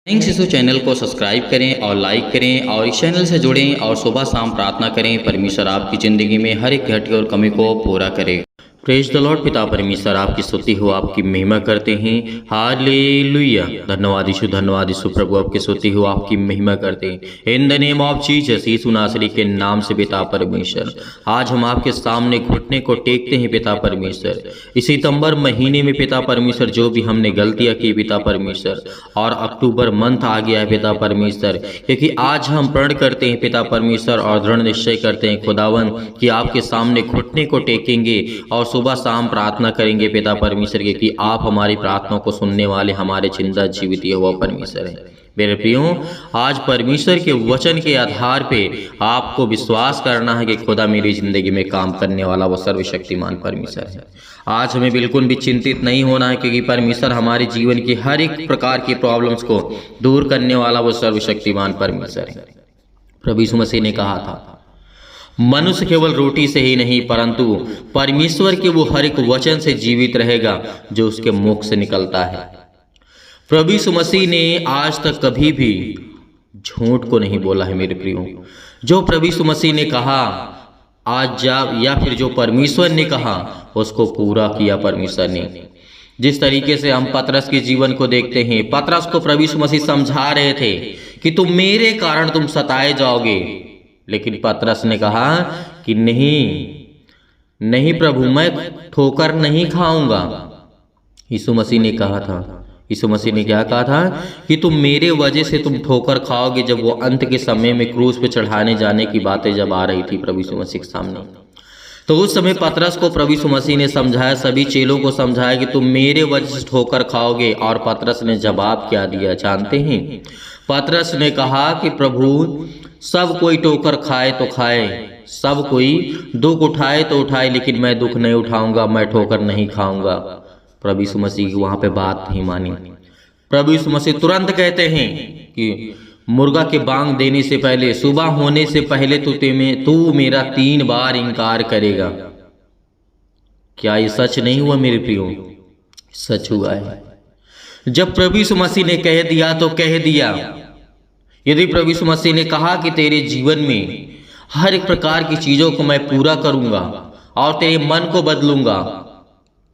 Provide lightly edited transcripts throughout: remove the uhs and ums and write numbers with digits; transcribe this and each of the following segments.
Thanks यीशु channel को subscribe करें और लाइक करें और इस चैनल से जुड़ें और सुबह शाम प्रार्थना करें। परमेश्वर आपकी ज़िंदगी में हर एक घटके और कमी को पूरा करे। Praise the Lord. पिता परमेश्वर आपकी स्तुति हो, आपकी महिमा करते हैं। हालेलुया। धन्यवाद यीशु प्रभु, आपकी स्तुति हो, आपकी महिमा करते हैं। In the name of Jesus, यीशु नासरी के नाम से पिता परमेश्वर, आज हम आपके सामने घुटने को टेकते हैं पिता परमेश्वर। इस सितंबर महीने में पिता परमेश्वर जो भी हमने गलतियां की पिता परमेश्वर, और अक्टूबर मंथ आ गया है पिता परमेश्वर, क्योंकि आज हम प्रण करते हैं पिता परमेश्वर और दृढ़ निश्चय करते हैं खुदावन कि आपके सामने घुटने को टेकेंगे और सुबह शाम प्रार्थना करेंगे पिता परमेश्वर के, कि आप हमारी प्रार्थनाओं को सुनने वाले हमारे जिंदा जीवित यहोवा परमेश्वर है। मेरे प्रियो, आज परमेश्वर के वचन के आधार पे आपको विश्वास करना है कि खुदा मेरी जिंदगी में काम करने वाला वो सर्वशक्तिमान परमेश्वर है। आज हमें बिल्कुल भी चिंतित नहीं होना है, क्योंकि परमेश्वर हमारे जीवन की हर एक प्रकार की प्रॉब्लम्स को दूर करने वाला वो सर्वशक्तिमान परमेश्वर है। प्रभु यीशु मसीह ने कहा था, मनुष्य केवल रोटी से ही नहीं परंतु परमेश्वर के वो हर एक वचन से जीवित रहेगा जो उसके मुख से निकलता है। प्रभु यीशु मसीह ने आज तक कभी भी झूठ को नहीं बोला है। मेरे प्रियो, जो प्रभु यीशु मसीह ने कहा आज जा, या फिर जो परमेश्वर ने कहा उसको पूरा किया परमेश्वर ने। जिस तरीके से हम पतरस के जीवन को देखते हैं, पतरस को प्रभु यीशु मसीह समझा रहे थे कि तुम मेरे कारण तुम सताए जाओगे, लेकिन पतरस ने कहा कि नहीं प्रभु, मैं ठोकर नहीं खाऊंगा। यीशु मसीह ने कहा था, यीशु मसीह ने क्या कहा था कि तुम मेरे वजह से तुम ठोकर खाओगे। जब वो अंत के समय में क्रूस पे चढ़ाने जाने की बातें जब आ रही थी प्रभु यीशु मसीह के सामने, तो उस समय पतरस को प्रभु यीशु मसीह ने समझाया, सभी चेलों को समझाया कि तुम मेरे वजह से ठोकर खाओगे। और पतरस ने जवाब क्या दिया जानते हैं? पतरस ने कहा कि प्रभु, सब कोई ठोकर खाए तो खाए, सब कोई दुख उठाए तो उठाए, लेकिन मैं दुख नहीं उठाऊंगा, मैं ठोकर नहीं खाऊंगा। प्रभु यीशु मसीह की वहां पे बात नहीं मानी। प्रभु यीशु मसीह तुरंत कहते हैं कि मुर्गा के बांग देने से पहले, सुबह होने से पहले तू मेरा 3 बार इनकार करेगा। क्या ये सच नहीं हुआ मेरे प्रियो? सच हुआ है। जब प्रभु यीशु मसीह ने कह दिया तो कह दिया। यदि प्रभु यीशु मसीह ने कहा कि तेरे जीवन में हर एक प्रकार की चीजों को मैं पूरा करूंगा और तेरे मन को बदलूंगा,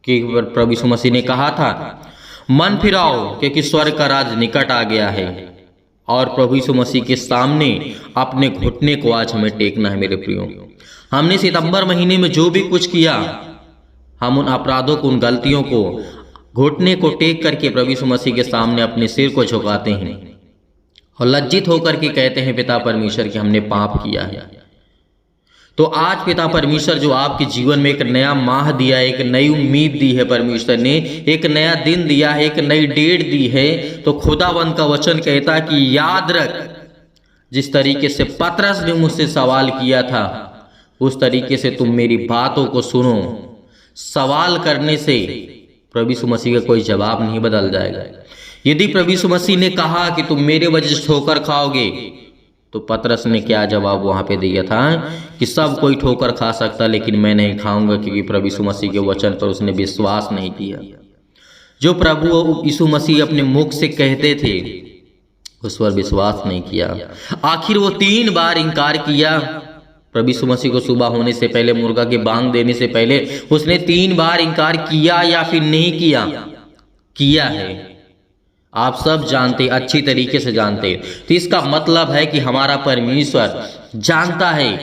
कि प्रभु यीशु मसीह ने कहा था मन फिराओ क्योंकि स्वर्ग का राज निकट आ गया है। और प्रभु यीशु मसीह के सामने अपने घुटने को आज हमें टेकना है। मेरे प्रियो, हमने सितंबर महीने में जो भी कुछ किया, हम उन अपराधों को, उन गलतियों को घुटने को टेक करके प्रभु यीशु मसीह के सामने अपने सिर को झुकाते हैं और लज्जित होकर के कहते हैं पिता परमेश्वर कि हमने पाप किया है। तो आज पिता परमेश्वर जो आपके जीवन में एक नया माह दिया है, एक नई उम्मीद दी है, परमेश्वर ने एक नया दिन दिया है, एक नई डेट दी है, तो खुदावंद का वचन कहता है कि याद रख, जिस तरीके से पतरस ने मुझसे सवाल किया था उस तरीके से तुम मेरी बातों को सुनो। सवाल करने से प्रभु यीशु मसीह का कोई जवाब नहीं बदल जाएगा। यदि प्रभु यीशु मसीह ने कहा कि तुम मेरे वजह से ठोकर खाओगे, तो पतरस ने क्या जवाब वहां पे दिया था कि सब कोई ठोकर खा सकता लेकिन मैं नहीं खाऊंगा, क्योंकि प्रभु यीशु मसीह के वचन पर उसने विश्वास नहीं किया। जो प्रभु यीशु मसीह अपने मुख से कहते थे उस पर विश्वास नहीं किया। आखिर वो 3 बार इनकार किया। प्रभु यीशु मसीह को सुबह होने से पहले, मुर्गा के बांग देने से पहले उसने 3 बार इनकार किया या फिर नहीं किया? किया है। आप सब जानते, अच्छी तरीके से जानते। तो इसका मतलब है कि हमारा परमेश्वर जानता है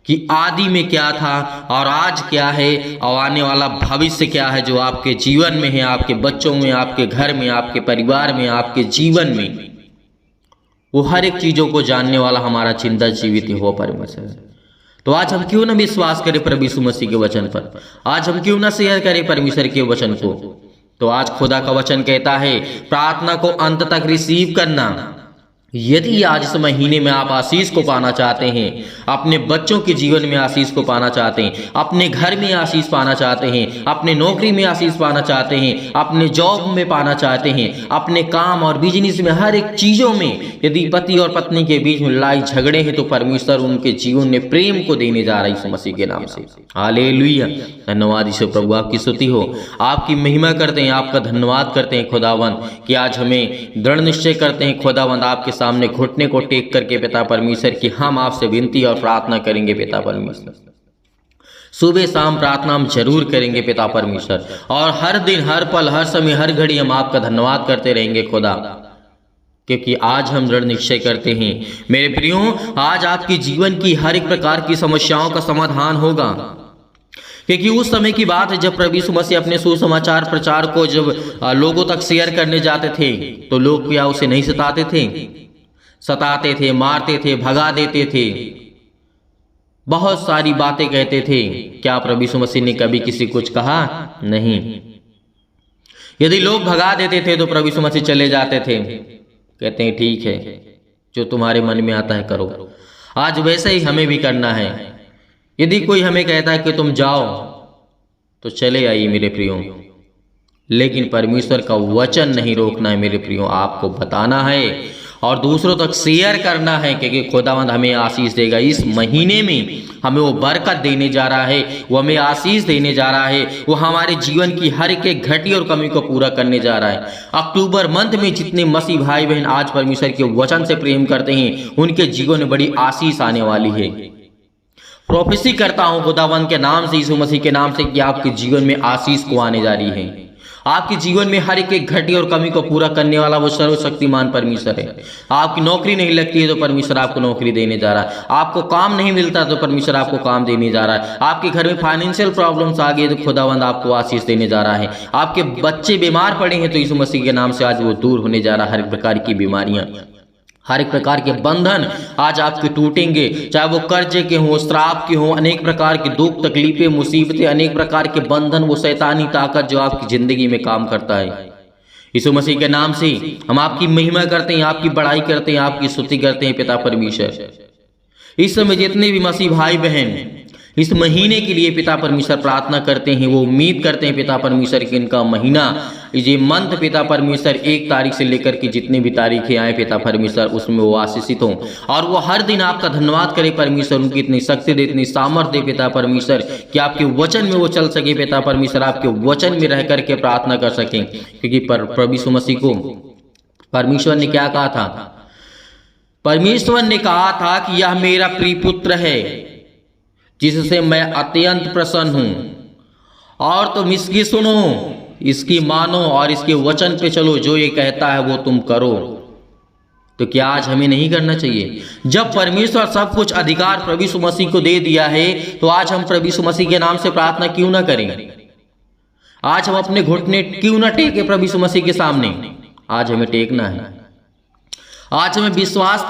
कि आदि में क्या था और आज क्या है और आने वाला भविष्य क्या है, जो आपके जीवन में है, आपके बच्चों में, आपके घर में, आपके परिवार में, आपके जीवन में। वो हर एक चीजों को जानने वाला हमारा जिंदा जीवित हो परमेश्वर। तो आज हम क्यों ना विश्वास करें प्रभु यीशु मसीह के वचन पर? आज हम क्यों ना शेयर करें परमेश्वर के वचन को? तो आज खुदा का वचन कहता है प्रार्थना को अंत तक रिसीव करना, यदि आज इस महीने में आप आशीष को पाना चाहते हैं, अपने बच्चों के जीवन में आशीष को पाना चाहते हैं, अपने घर में आशीष पाना चाहते हैं, अपने नौकरी में आशीष पाना चाहते हैं, अपने जॉब में पाना चाहते हैं, अपने काम और बिजनेस में, हर एक चीजों में यदि पति और पत्नी के बीच में लड़ाई झगड़े हैं तो परमेश्वर उनके जीवन में प्रेम को देने जा रहा है यीशु मसीह के नाम से। हालेलुया, धन्यवाद यीशु प्रभु, आपकी स्तुति हो, आपकी महिमा करते हैं, आपका धन्यवाद करते हैं खुदावंद कि आज हमें दृढ़ निश्चय करते हैं खुदावंद आपके सामने घुटने को टेक करके पिता परमेश्वर कि हम आपसे विनती और प्रार्थना करेंगे पिता परमेश्वर। सुबह शाम प्रार्थना हम जरूर करेंगे पिता परमेश्वर, और हर दिन, हर पल, हर समय, हर घड़ी हम आपका धन्यवाद करते रहेंगे खुदा, क्योंकि आज हम दृढ़ निश्चय करते हैं मेरे प्रियो, आज आपके जीवन की हर एक प्रकार की समस्याओं का समाधान होगा। क्योंकि उस समय की बात है जब प्रभु यीशु मसीह अपने सुसमाचार प्रचार को जब लोगों तक शेयर करने जाते थे तो लोग क्या उसे नहीं सताते थे? सताते थे, मारते थे, भगा देते थे, बहुत सारी बातें कहते थे। क्या प्रभु यीशु मसीह ने कभी किसी कुछ कहा? नहीं। यदि लोग भगा देते थे तो प्रभु यीशु मसीह चले जाते थे, कहते हैं ठीक है, जो तुम्हारे मन में आता है करो। आज वैसे ही हमें भी करना है। यदि कोई हमें कहता है कि तुम जाओ तो चले आइए मेरे प्रियो, लेकिन परमेश्वर का वचन नहीं रोकना है मेरे प्रियो, आपको बताना है और दूसरों तक शेयर करना है, क्योंकि खुदावंद हमें आशीष देगा। इस महीने में हमें वो बरकत देने जा रहा है, वो हमें आशीष देने जा रहा है, वो हमारे जीवन की हर एक घटी और कमी को पूरा करने जा रहा है। अक्टूबर मंथ में जितने मसीह भाई बहन आज परमेश्वर के वचन से प्रेम करते हैं उनके जीवन में बड़ी आशीष आने वाली है। प्रोफेसी करता हूं खुदावंद के नाम से, यीशु मसीह के नाम से, कि आपके जीवन में आशीष को आने जा रही है। आपके जीवन में हर एक घटी और कमी को पूरा करने वाला वो सर्वशक्तिमान परमेश्वर है। आपकी नौकरी नहीं लगती है तो परमेश्वर आपको नौकरी देने जा रहा है। आपको काम नहीं मिलता तो परमेश्वर आपको काम देने जा रहा है। आपके घर में फाइनेंशियल प्रॉब्लम्स आ गई तो खुदावंद आपको आशीष देने जा रहा है। आपके बच्चे बीमार पड़े हैं तो यीशु मसीह के नाम से आज वो दूर होने जा रहा है। हर प्रकार की बीमारियां, हर एक प्रकार के बंधन आज आपके टूटेंगे, चाहे वो कर्जे के हों, श्राप के हों, अनेक प्रकार के दुख, तकलीफें, मुसीबतें, अनेक प्रकार के बंधन, वो शैतानी ताकत जो आपकी जिंदगी में काम करता है। यीशु मसीह के नाम से हम आपकी महिमा करते हैं, आपकी बड़ाई करते हैं, आपकी स्तुति करते हैं पिता परमेश्वर। इस समय जितने भी मसीह भाई बहन इस महीने के लिए पिता परमेश्वर प्रार्थना करते हैं, वो उम्मीद करते हैं पिता परमेश्वर कि इनका महीना, ये मंथ पिता परमेश्वर 1 तारीख से लेकर के जितने भी तारीखें आए पिता परमेश्वर उसमें वो आशीषित हों, और वो हर दिन आपका धन्यवाद करे परमेश्वर, उनकी इतनी शक्ति दे, इतनी सामर्थ्य दे पिता परमेश्वर कि आपके वचन में वो चल सके पिता परमेश्वर, आपके वचन में रह करके प्रार्थना कर सकें। क्योंकि प्रभु यीशु मसीह को परमेश्वर ने क्या कहा था? परमेश्वर ने कहा था कि यह मेरा प्रिय पुत्र है जिससे मैं अत्यंत प्रसन्न हूं, और तुम इसकी सुनो, इसकी मानो और इसके वचन पे चलो, जो ये कहता है वो तुम करो। तो क्या आज हमें नहीं करना चाहिए? जब परमेश्वर सब कुछ अधिकार प्रभु यीशु मसीह को दे दिया है तो आज हम प्रभु यीशु मसीह के नाम से प्रार्थना क्यों ना करें? आज हम अपने घुटने क्यों ना टेके प्रभु यीशु मसीह के सामने? आज हमें टेकना है, आज हमें विश्वास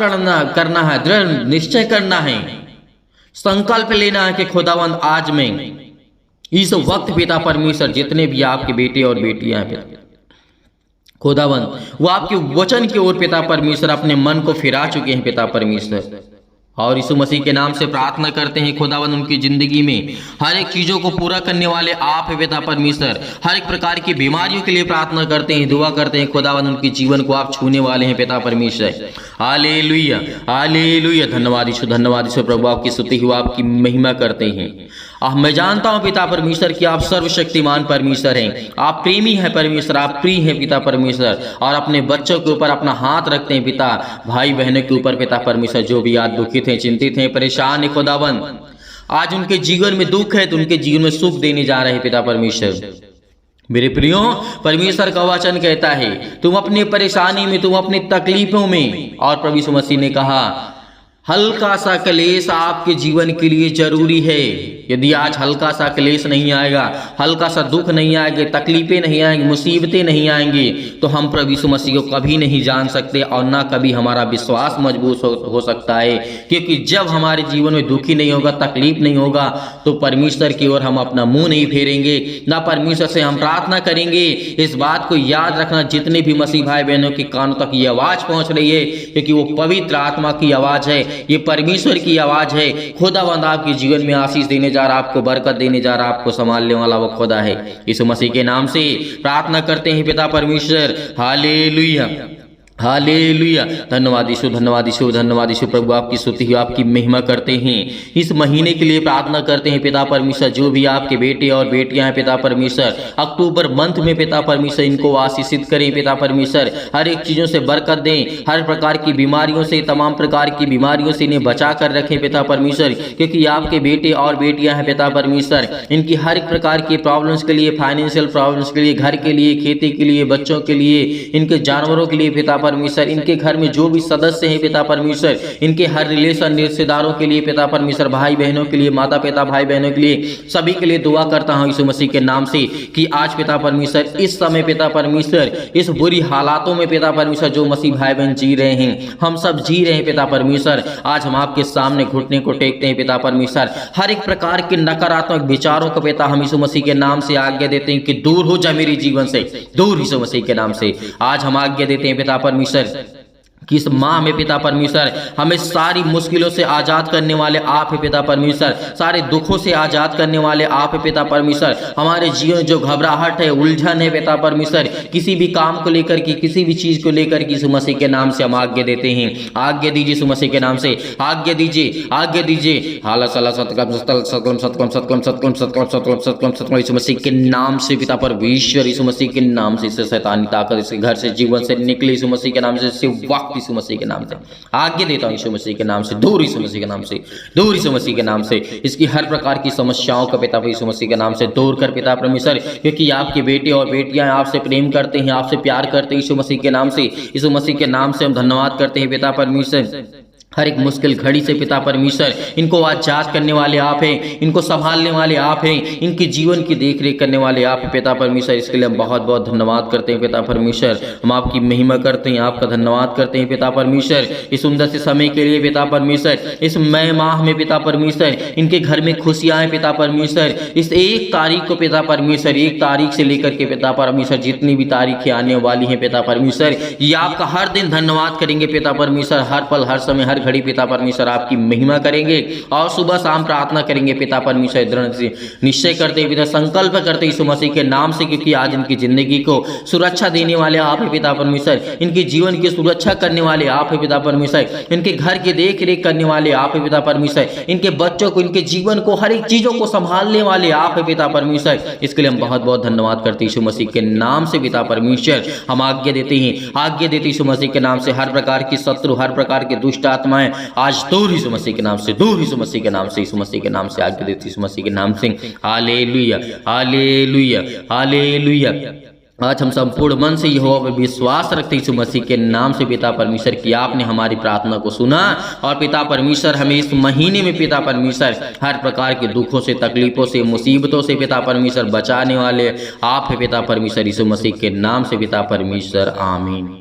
करना है, दृढ़ निश्चय करना है, संकल्प लेना है कि खुदावंद आज में इस वक्त पिता परमेश्वर जितने भी आपके बेटे और बेटियां हैं खुदावंद, वो आपके वचन की ओर पिता परमेश्वर अपने मन को फिरा चुके हैं पिता परमेश्वर, और यीशु मसीह के नाम से प्रार्थना करते हैं खुदावंद उनकी जिंदगी में हर एक चीजों को पूरा करने वाले आप है पिता परमेश्वर। हर एक प्रकार की बीमारियों के लिए प्रार्थना करते हैं, दुआ करते हैं खुदावंद उनके जीवन को आप छूने वाले हैं पिता परमेश्वर। हालेलुया, हालेलुया, धन्यवाद यीशु, धन्यवाद यीशु प्रभु, आपकी स्तुति हो, आपकी महिमा करते हैं। मैं जानता हूं पिता परमेश्वर कि आप सर्वशक्तिमान परमेश्वर हैं, आप प्रेमी हैं परमेश्वर, आप प्रिय हैं पिता परमेश्वर, और अपने बच्चों के ऊपर अपना हाथ रखते हैं पिता, भाई बहनों के ऊपर पिता परमेश्वर, जो भी आज दुखित हैं, चिंतित हैं, परेशान हैं खुदावंद, आज उनके जीवन में दुख है तो उनके जीवन में सुख देने जा रहे हैं पिता परमेश्वर। मेरे प्रियो, परमेश्वर का वचन कहता है तुम अपनी परेशानी में, तुम अपनी तकलीफों में, और प्रभु यीशु मसीह ने कहा हल्का सा क्लेश आपके जीवन के लिए जरूरी है। यदि आज हल्का सा क्लेश नहीं आएगा, हल्का सा दुख नहीं आएंगे, तकलीफें नहीं आएंगी, मुसीबतें नहीं आएंगी, तो हम प्रभु यीशु मसीह को कभी नहीं जान सकते और ना कभी हमारा विश्वास मजबूत हो सकता है। क्योंकि जब हमारे जीवन में दुखी नहीं होगा, तकलीफ नहीं होगा, तो परमेश्वर की ओर हम अपना मुंह नहीं फेरेंगे, ना परमेश्वर से हम प्रार्थना करेंगे। इस बात को याद रखना, जितने भी मसीह भाई बहनों के कानों तक ये आवाज पहुंच रही है, क्योंकि वो पवित्र आत्मा की आवाज है, ये परमेश्वर की आवाज है। खुदावंद आपके जीवन में आशीष देने जा रहा, आपको बरकत देने जा रहा, आपको संभालने वाला वो खुदा है। यीशु मसीह के नाम से प्रार्थना करते हैं पिता परमेश्वर। Hallelujah, hallelujah. धन्यवाद यीशु, धन्यवाद यीशु, धन्यवाद यीशु। प्रभु आपकी स्तुति हो, आपकी महिमा करते हैं। इस महीने के लिए प्रार्थना करते हैं पिता परमेश्वर, जो भी आपके बेटे और बेटियां हैं पिता परमेश्वर, अक्टूबर मंथ में पिता परमेश्वर इनको आशीषित करें पिता परमेश्वर। हर एक चीज़ों से बरकत दें, हर प्रकार की बीमारियों से, तमाम प्रकार की बीमारियों से इन्हें बचा कर रखें पिता परमेश्वर, क्योंकि आपके बेटे और बेटियां हैं पिता परमेश्वर। इनकी हर एक प्रकार की प्रॉब्लम्स के लिए, फाइनेंशियल प्रॉब्लम्स के लिए, घर के लिए, खेती के लिए, बच्चों के लिए, इनके जानवरों के लिए पिता परमेश्वर, इनके घर में जो भी सदस्य हैं पिता परमेश्वर, इनके हर रिलेशन रिश्तेदारों के लिए पिता परमेश्वर, भाई बहनों के लिए, माता पिता भाई बहनों के लिए, सभी के लिए दुआ करता हूं यीशु मसीह के नाम से कि आज पिता परमेश्वर इस समय पिता परमेश्वर, इस बुरी हालातों में पिता परमेश्वर जो मसीह भाई बहन जी रहे हैं, हम सब जी रहे हैं पिता परमेश्वर, आज हम आपके सामने घुटने को टेकते हैं पिता परमेश्वर। हर एक प्रकार के नकारात्मक विचारों को पिता हम यीशु मसीह के नाम से आज्ञा देते हैं कि दूर हो जा मेरे जीवन से, दूर यीशु मसीह के नाम से आज हम आज्ञा देते हैं पिता परमेश्वर कि इस माह में पिता परमेश्वर हमें सारी मुश्किलों से आजाद करने वाले आप है पिता परमेश्वर, सारे दुखों से आजाद करने वाले आप है पिता परमेश्वर। हमारे जीवन जो घबराहट है, उलझन है पिता परमेश्वर, किसी भी काम को लेकर की, किसी भी चीज को लेकर की, यीशु मसीह के नाम से हम आज्ञा देते हैं। आज्ञा दीजिए यीशु मसीह के नाम से, आज्ञा दीजिए, आज्ञा दीजिए। हाला सला सतकम सतकम सतकम सतकम सतकम सतकम सतकम सतकम सतकम सतकम यीशु मसीह के नाम से पिता परमेश्वर, यीशु मसीह के नाम से इससे शैतानी ताकत इसके घर से, जीवन से निकले यीशु मसीह के नाम से, वक्त यीशु मसीह के नाम से आज्ञा देता हूं यीशु मसीह के नाम से, दूर यीशु मसीह के नाम से, दूर यीशु मसीह के नाम से, इसकी हर प्रकार की समस्याओं का पिता यीशु मसीह के नाम से दूर कर पिता परमेश्वर, क्योंकि आपके बेटे और बेटियां आपसे प्रेम करते हैं, आपसे प्यार करते हैं यीशु मसीह के नाम से। यीशु मसीह के नाम से हम धन्यवाद करते हैं पिता परमेश्वर। हर एक मुश्किल घड़ी से पिता परमेश्वर इनको आजाद करने वाले आप हैं, इनको संभालने वाले आप हैं, इनके जीवन की देख रेख करने वाले आप हैं पिता परमेश्वर। इसके लिए हम बहुत बहुत धन्यवाद करते हैं पिता परमेश्वर, हम आपकी महिमा करते हैं, आपका धन्यवाद करते हैं पिता परमेश्वर। इस सुंदर से समय के लिए पिता परमेश्वर, इस नए माह में पिता परमेश्वर इनके घर में खुशियां हैं पिता परमेश्वर। इस 1 तारीख को पिता परमेश्वर, 1 तारीख से लेकर के पिता परमेश्वर जितनी भी तारीखें आने वाली हैं पिता परमेश्वर, ये आपका हर दिन धन्यवाद करेंगे पिता परमेश्वर। हर पल, हर समय, हर घड़ी पिता परमेश्वर आपकी महिमा करेंगे और सुबह शाम प्रार्थना करेंगे पिता परमेश्वर। दृढ़ से निश्चय करते पिता, संकल्प करते यीशु मसीह के नाम से, क्योंकि आज इनकी जिंदगी को सुरक्षा देने वाले आप है पिता परमेश्वर, इनके जीवन की सुरक्षा करने वाले आप है पिता परमेश्वर, इनके घर की देख रेख करने वाले आप है पिता परमेश्वर, इनके बच्चों को, इनके जीवन को, हर एक चीजों को संभालने वाले आप है पिता परमेश्वर। इसके लिए हम बहुत बहुत धन्यवाद करते यीशु मसीह के नाम से पिता परमेश्वर। हम आज्ञा देते हैं, आज्ञा देते यीशु मसीह के नाम से, हर प्रकार की शत्रु, हर प्रकार के दुष्ट आत्माएं आज दूर यीशु मसीह के नाम से, दूर यीशु मसीह के नाम से, यीशु मसीह के नाम से आज्ञा देती यीशु मसीह के नाम से। Hallelujah, hallelujah, hallelujah. आज हम संपूर्ण मन से यहोवा पर विश्वास रखते यीशु मसीह के नाम से पिता परमेश्वर कि आपने हमारी प्रार्थना को सुना और पिता परमेश्वर हमें इस महीने में पिता परमेश्वर हर प्रकार के दुखों से, तकलीफों से, मुसीबतों से पिता परमेश्वर बचाने वाले आप है पिता परमेश्वर। यीशु मसीह के नाम से पिता परमेश्वर, आमीन।